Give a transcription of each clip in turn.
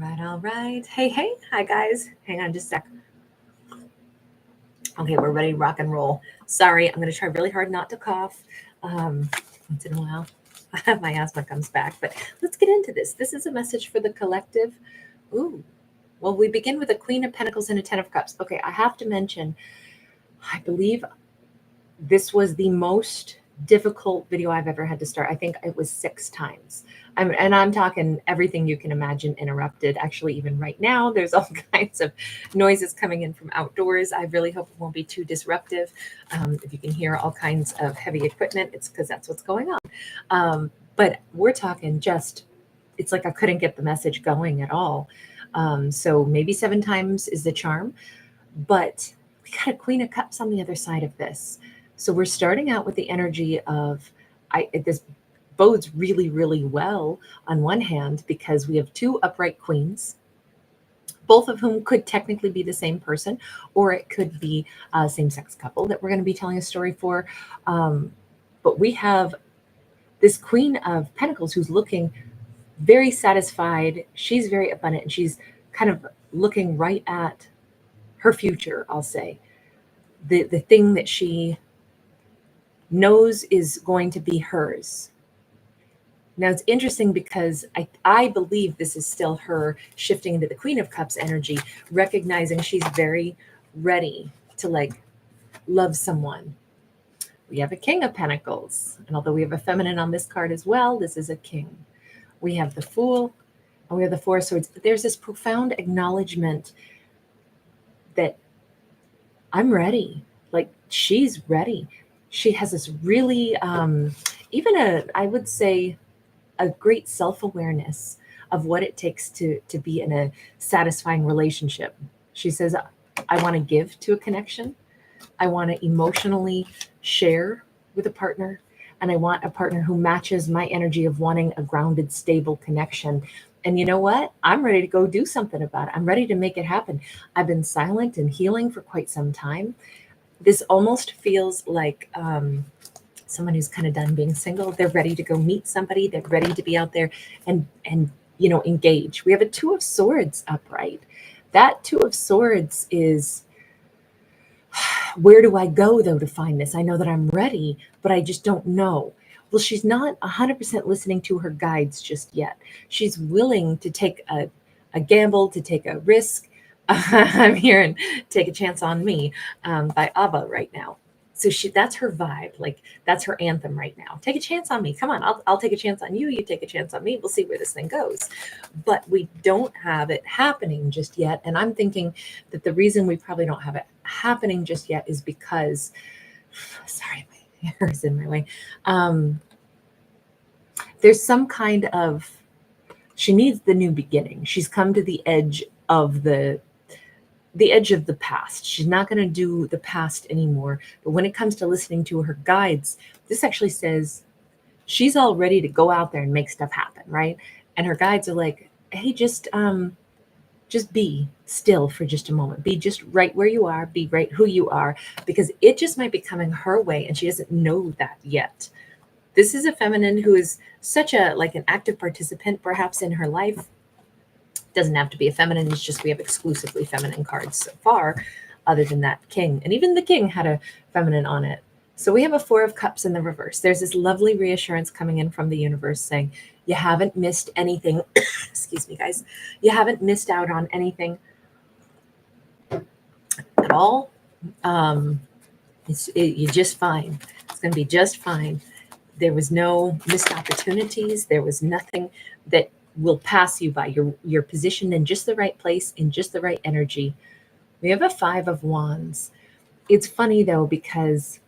All right. Hey. Hi, guys. Hang on just a sec. Okay, we're ready to rock and roll. Sorry, I'm going to try really hard not to cough. Once in a while, my asthma comes back. But let's get into this. This is a message for the collective. Ooh. Well, we begin with a Queen of Pentacles and a Ten of Cups. Okay, I have to mention, I believe this was the most difficult video I've ever had to start. I think it was 6 times. I'm talking everything you can imagine interrupted. Actually, even right now, there's all kinds of noises coming in from outdoors. I really hope it won't be too disruptive. If you can hear all kinds of heavy equipment, it's because that's what's going on. But we're talking just, it's like I couldn't get the message going at all. So maybe 7 times is the charm. But we got a Queen of Cups on the other side of this. So we're starting out with the energy of, this bodes really, really well on one hand, because we have 2 upright queens, both of whom could technically be the same person, or it could be a same-sex couple that we're going to be telling a story for. But we have this Queen of Pentacles who's looking very satisfied. She's very abundant, and she's kind of looking right at her future, I'll say. The thing that she knows is going to be hers. Now, it's interesting because I believe this is still her shifting into the Queen of Cups energy, recognizing she's very ready to love someone. We have a King of Pentacles. And although we have a feminine on this card as well, this is a king. We have the Fool and we have the Four of Swords. There's this profound acknowledgement that I'm ready. Like, she's ready. She has this really, I would say, a great self-awareness of what it takes to be in a satisfying relationship. She says, I want to give to a connection. I want to emotionally share with a partner. And I want a partner who matches my energy of wanting a grounded, stable connection. And you know what? I'm ready to go do something about it. I'm ready to make it happen. I've been silent and healing for quite some time. This almost feels like someone who's kind of done being single. They're ready to go meet somebody. They're ready to be out there and engage. We have a 2 of Swords upright. That 2 of Swords is, where do I go though to find this? I know that I'm ready, but I just don't know. Well, she's not 100% listening to her guides just yet. She's willing to take a gamble, to take a risk. I'm hearing Take a Chance on Me by ABBA right now. So that's her vibe. Like, that's her anthem right now. Take a chance on me. Come on, I'll take a chance on you. You take a chance on me. We'll see where this thing goes. But we don't have it happening just yet. And I'm thinking that the reason we probably don't have it happening just yet is because, sorry, my hair is in my way. There's some kind of, she needs the new beginning. She's come to the edge of the past. She's not going to do the past anymore. But when it comes to listening to her guides, this actually says she's all ready to go out there and make stuff happen, right? And her guides are like, hey, just be still for just a moment. Be just right where you are. Be right who you are, because it just might be coming her way, and she doesn't know that yet. This is a feminine who is such an active participant, perhaps, in her life. Doesn't have to be a feminine. It's just we have exclusively feminine cards so far, other than that king. And even the king had a feminine on it. So we have a 4 of Cups in the reverse. There's this lovely reassurance coming in from the universe saying, you haven't missed anything. Excuse me, guys. You haven't missed out on anything at all. You're just fine. It's going to be just fine. There was no missed opportunities. There was nothing that will pass you by. You're positioned in just the right place, in just the right energy. We have a 5 of Wands. It's funny though, because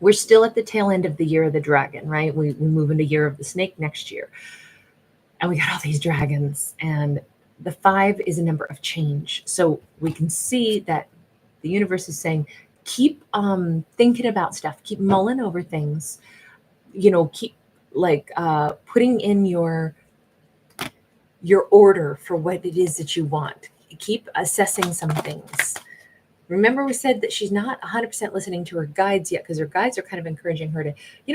we're still at the tail end of the year of the dragon, right? We move into year of the snake next year. And we got all these dragons, and the 5 is a number of change. So we can see that the universe is saying, keep thinking about stuff, keep mulling over things, keep putting in your order for what it is that you want. Keep assessing some things. Remember, we said that she's not 100% listening to her guides yet, because her guides are kind of encouraging her to,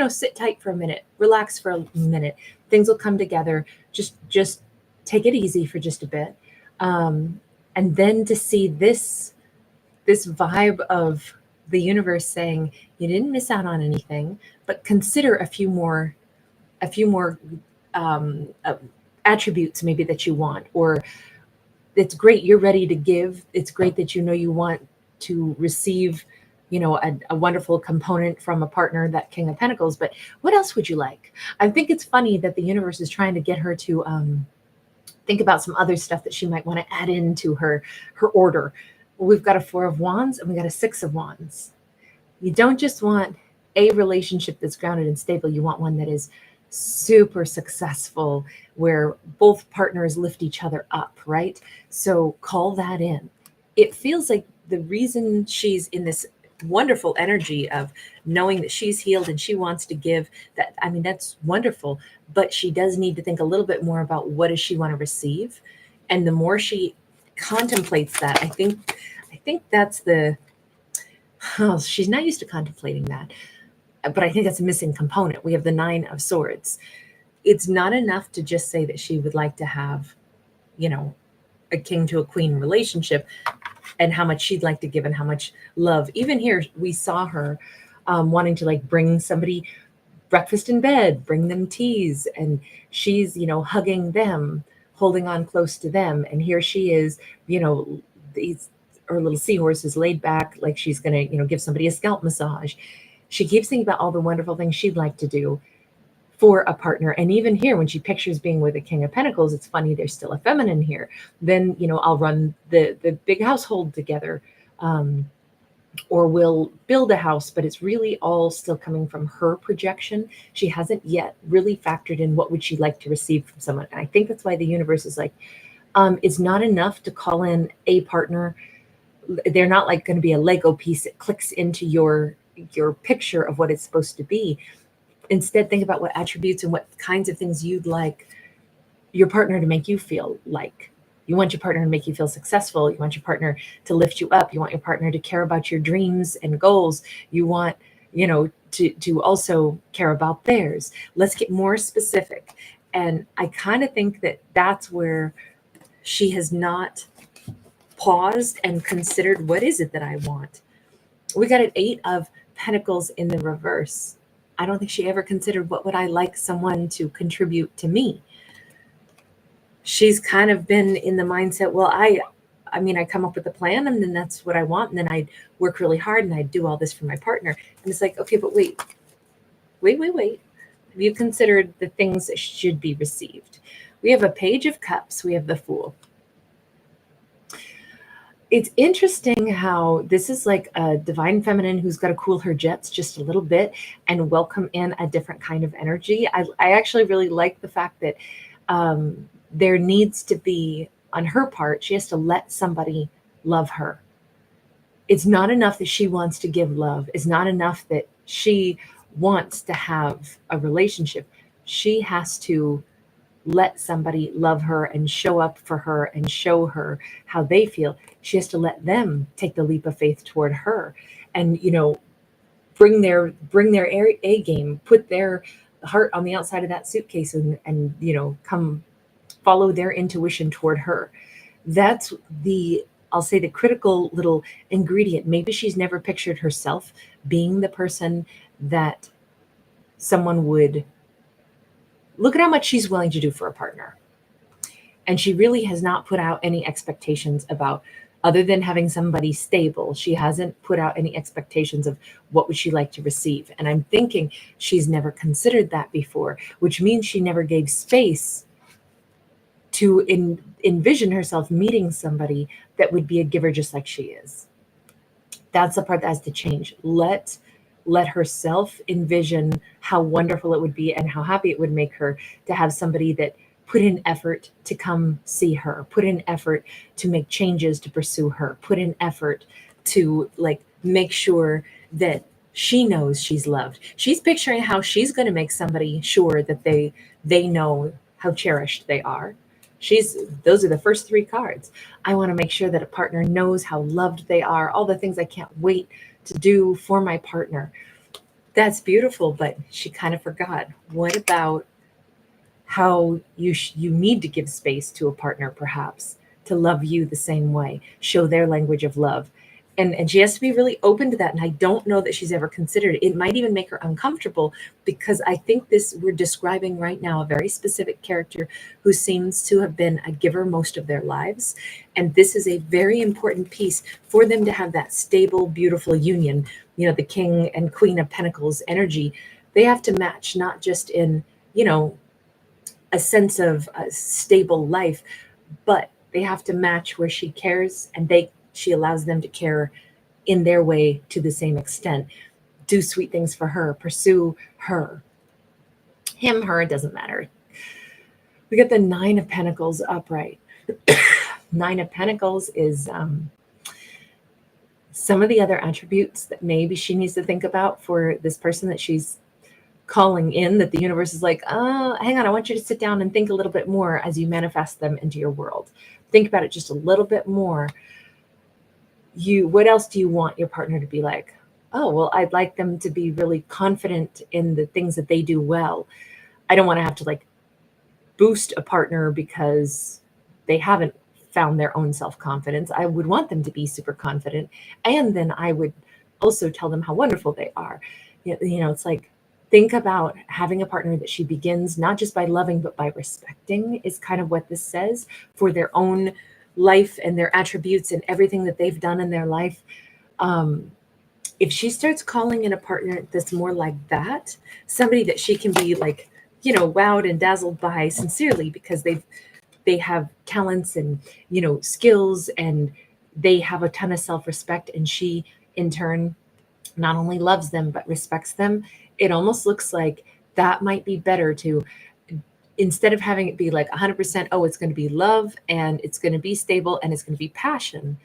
sit tight for a minute, relax for a minute. Things will come together. Just take it easy for just a bit. And then to see this vibe of the universe saying you didn't miss out on anything, but consider a few more um, uh, attributes maybe that you want, or it's great you're ready to give. It's great that you know you want to receive, a wonderful component from a partner, that King of Pentacles. But what else would you like? I think it's funny that the universe is trying to get her to think about some other stuff that she might want to add into her order. We've got a Four of Wands and we got a Six of Wands. You don't just want a relationship that's grounded and stable. You want one that is super successful, where both partners lift each other up, right? So call that in. It feels like the reason she's in this wonderful energy of knowing that she's healed and she wants to give, that, I mean, that's wonderful, but she does need to think a little bit more about what does she want to receive. And the more she contemplates that, I think that's she's not used to contemplating that, but I think that's a missing component. We have the Nine of Swords. It's not enough to just say that she would like to have, a king to a queen relationship, and how much she'd like to give and how much love. Even here, we saw her wanting to bring somebody breakfast in bed, bring them teas, and she's, hugging them, holding on close to them. And here she is, her little seahorse is laid back like she's going to, give somebody a scalp massage. She keeps thinking about all the wonderful things she'd like to do for a partner. And even here, when she pictures being with a King of Pentacles, it's funny, there's still a feminine here. Then, I'll run the big household together, or we'll build a house, but it's really all still coming from her projection. She hasn't yet really factored in what would she like to receive from someone. And I think that's why the universe is like, it's not enough to call in a partner. They're not going to be a Lego piece that clicks into your picture of what it's supposed to be. Instead, think about what attributes and what kinds of things you'd like your partner to make you feel like. You want your partner to make you feel successful. You want your partner to lift you up. You want your partner to care about your dreams and goals. You want, to also care about theirs. Let's get more specific. And I kind of think that that's where she has not paused and considered, what is it that I want? We got an Eight of Pentacles in the reverse. I don't think she ever considered, what would I like someone to contribute to me? She's kind of been in the mindset, well, I come up with a plan and then that's what I want. And then I'd work really hard and I'd do all this for my partner. And it's like, okay, but wait. Have you considered the things that should be received? We have a Page of Cups. We have the Fool. It's interesting how this is like a divine feminine who's got to cool her jets just a little bit and welcome in a different kind of energy. I actually really like the fact that there needs to be, on her part, she has to let somebody love her. It's not enough that she wants to give love. It's not enough that she wants to have a relationship. She has to let somebody love her and show up for her and show her how they feel. She has to let them take the leap of faith toward her and, bring their A game, put their heart on the outside of that suitcase and come follow their intuition toward her. That's I'll say the critical little ingredient. Maybe she's never pictured herself being the person that someone would look at how much she's willing to do for a partner. And she really has not put out any expectations about, other than having somebody stable, she hasn't put out any expectations of what would she like to receive. And I'm thinking she's never considered that before, which means she never gave space to envision herself meeting somebody that would be a giver just like she is. That's the part that has to change. Let herself envision how wonderful it would be and how happy it would make her to have somebody that put in effort to come see her, put in effort to make changes to pursue her, put in effort to make sure that she knows she's loved. She's picturing how she's going to make somebody sure that they know how cherished they are. Those are the first three cards. I want to make sure that a partner knows how loved they are, all the things I can't wait to do for my partner. That's beautiful, but she kind of forgot. What about how you need to give space to a partner, perhaps, to love you the same way, show their language of love. And she has to be really open to that. And I don't know that she's ever considered it. It might even make her uncomfortable, because I think we're describing right now a very specific character who seems to have been a giver most of their lives. And this is a very important piece for them to have that stable, beautiful union. The King and Queen of Pentacles energy, they have to match, not just in, a sense of a stable life, but they have to match where she cares and she allows them to care in their way to the same extent. Do sweet things for her, pursue her. Him, her, it doesn't matter. We got the Nine of Pentacles upright. Nine of Pentacles is some of the other attributes that maybe she needs to think about for this person that she's calling in, that the universe is like, hang on, I want you to sit down and think a little bit more as you manifest them into your world. Think about it just a little bit more. What else do you want your partner to be like? Oh, well, I'd like them to be really confident in the things that they do well. I don't want to have to boost a partner because they haven't found their own self-confidence. I would want them to be super confident. And then I would also tell them how wonderful they are. It's like, think about having a partner that she begins not just by loving, but by respecting, is kind of what this says, for their own life and their attributes and everything that they've done in their life. If she starts calling in a partner that's more like that, somebody that she can be wowed and dazzled by sincerely, because they have talents and, skills, and they have a ton of self-respect, and she in turn not only loves them, but respects them. It almost looks like that might be better to, instead of having it be 100%, oh, it's going to be love and it's going to be stable and it's going to be passion.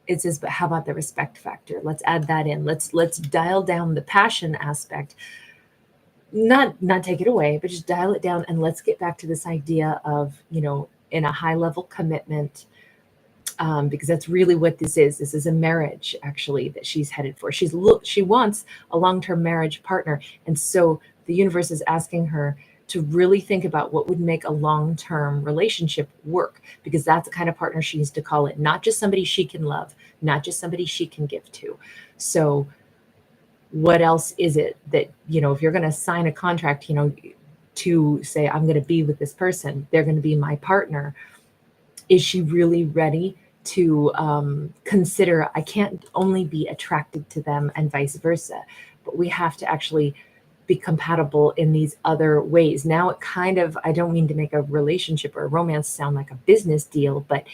It says, but how about the respect factor? Let's add that in. Let's dial down the passion aspect. Not take it away, but just dial it down, and let's get back to this idea of, in a high level commitment, because that's really what this is. This is a marriage, actually, that she's headed for. She wants a long-term marriage partner. And so the universe is asking her to really think about what would make a long-term relationship work, because that's the kind of partner she needs to call it, not just somebody she can love, not just somebody she can give to. So what else is it that, if you're going to sign a contract, to say, I'm going to be with this person, they're going to be my partner. Is she really ready to consider, I can't only be attracted to them and vice versa, but we have to actually be compatible in these other ways. Now it kind of, I don't mean to make a relationship or a romance sound like a business deal, but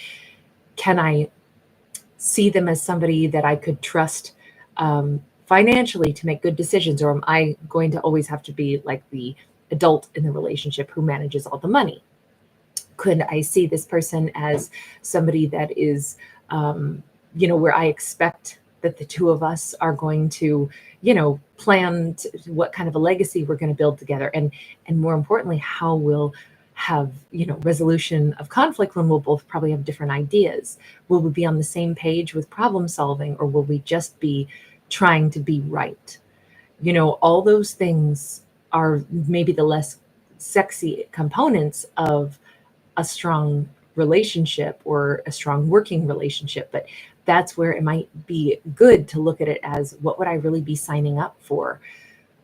can I see them as somebody that I could trust financially to make good decisions? Or am I going to always have to be like the adult in the relationship who manages all the money? Could I see this person as somebody that is, where I expect that the two of us are going to, plan what kind of a legacy we're going to build together, and more importantly, how we'll have, resolution of conflict when we'll both probably have different ideas. Will we be on the same page with problem solving, or will we just be trying to be right? All those things are maybe the less sexy components of a strong relationship or a strong working relationship, but that's where it might be good to look at it as, what would I really be signing up for?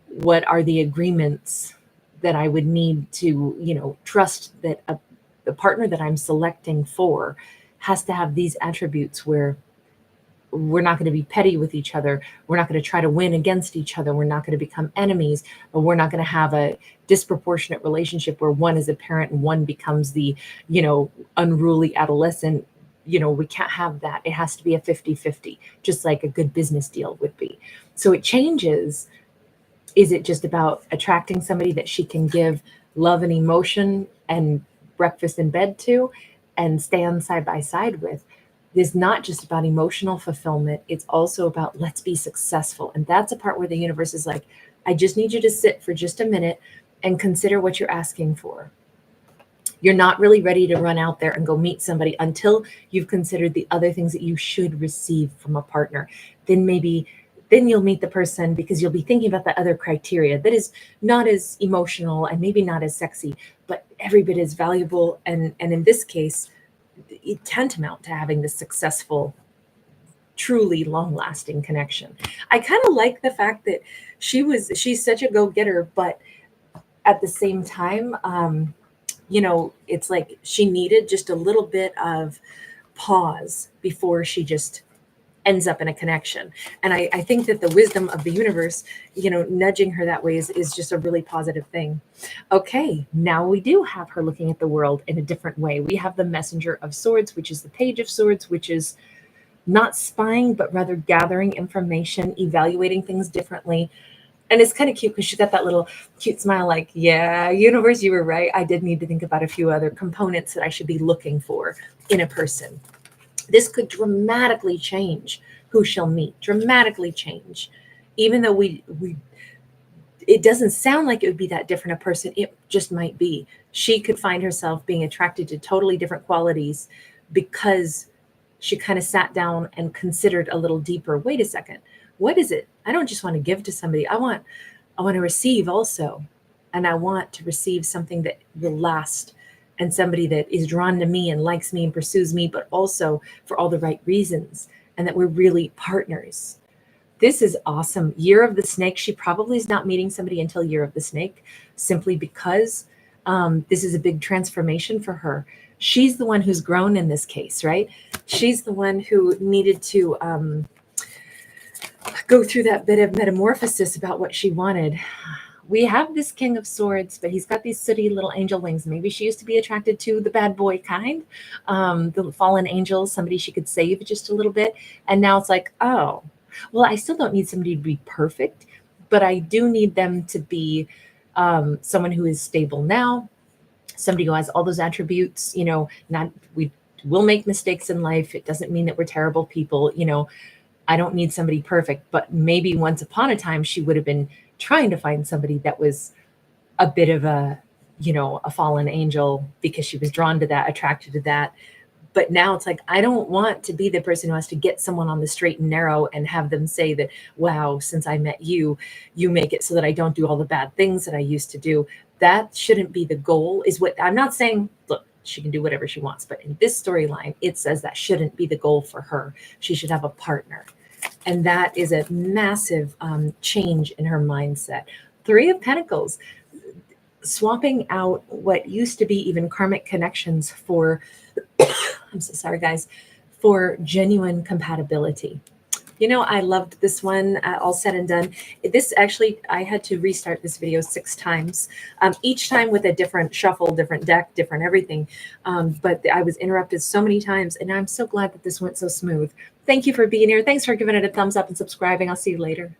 What are the agreements that I would need to, trust that the partner that I'm selecting for has to have these attributes, where we're not going to be petty with each other. We're not going to try to win against each other. We're not going to become enemies, or we're not going to have a disproportionate relationship where one is a parent and one becomes the, unruly adolescent. We can't have that. It has to be a 50-50, just like a good business deal would be. So it changes. Is it just about attracting somebody that she can give love and emotion and breakfast in bed to and stand side by side with? It's not just about emotional fulfillment. It's also about, let's be successful. And that's a part where the universe is like, I just need you to sit for just a minute and consider what you're asking for. You're not really ready to run out there and go meet somebody until you've considered the other things that you should receive from a partner. Then maybe then you'll meet the person because you'll be thinking about that other criteria that is not as emotional and maybe not as sexy, but every bit as valuable. And in this case, tantamount to having this successful, truly long-lasting connection. I kind of like the fact that she's such a go-getter, but at the same time, it's like she needed just a little bit of pause before she just ends up in a connection. And I think that the wisdom of the universe, nudging her that way is just a really positive thing. Okay, now we do have her looking at the world in a different way. We have the Messenger of Swords, which is the Page of Swords, which is not spying, but rather gathering information, evaluating things differently. And it's kind of cute because she's got that little cute smile like, yeah, universe, you were right. I did need to think about a few other components that I should be looking for in a person. This could dramatically change who she'll meet, dramatically change. Even though it doesn't sound like it would be that different a person, it just might be. She could find herself being attracted to totally different qualities because she kind of sat down and considered a little deeper. Wait a second. What is it? I don't just want to give to somebody. I want to receive also. And I want to receive something that will last, and somebody that is drawn to me and likes me and pursues me, but also for all the right reasons, and that we're really partners. This is awesome. Year of the Snake. She probably is not meeting somebody until Year of the Snake, simply because this is a big transformation for her. She's the one who's grown in this case, right? She's the one who needed to go through that bit of metamorphosis about what she wanted. We have this King of Swords, but he's got these sooty little angel wings. Maybe she used to be attracted to the bad boy kind, the fallen angel, somebody she could save just a little bit. And now it's like, oh, well, I still don't need somebody to be perfect, but I do need them to be someone who is stable now, somebody who has all those attributes. We will make mistakes in life. It doesn't mean that we're terrible people. I don't need somebody perfect, but maybe once upon a time she would have been trying to find somebody that was a bit of a fallen angel because she was drawn to that, attracted to that. But now it's like, I don't want to be the person who has to get someone on the straight and narrow and have them say that, wow, since I met you, you make it so that I don't do all the bad things that I used to do. That shouldn't be the goal, is what I'm not saying. Look, she can do whatever she wants, but in this storyline, it says that shouldn't be the goal for her. She should have a partner. And that is a massive change in her mindset. Three of Pentacles, swapping out what used to be even karmic connections for, I'm so sorry, guys, for genuine compatibility. I loved this one, all said and done. This actually, I had to restart this video 6 times, each time with a different shuffle, different deck, different everything. But I was interrupted so many times, and I'm so glad that this went so smooth. Thank you for being here. Thanks for giving it a thumbs up and subscribing. I'll see you later.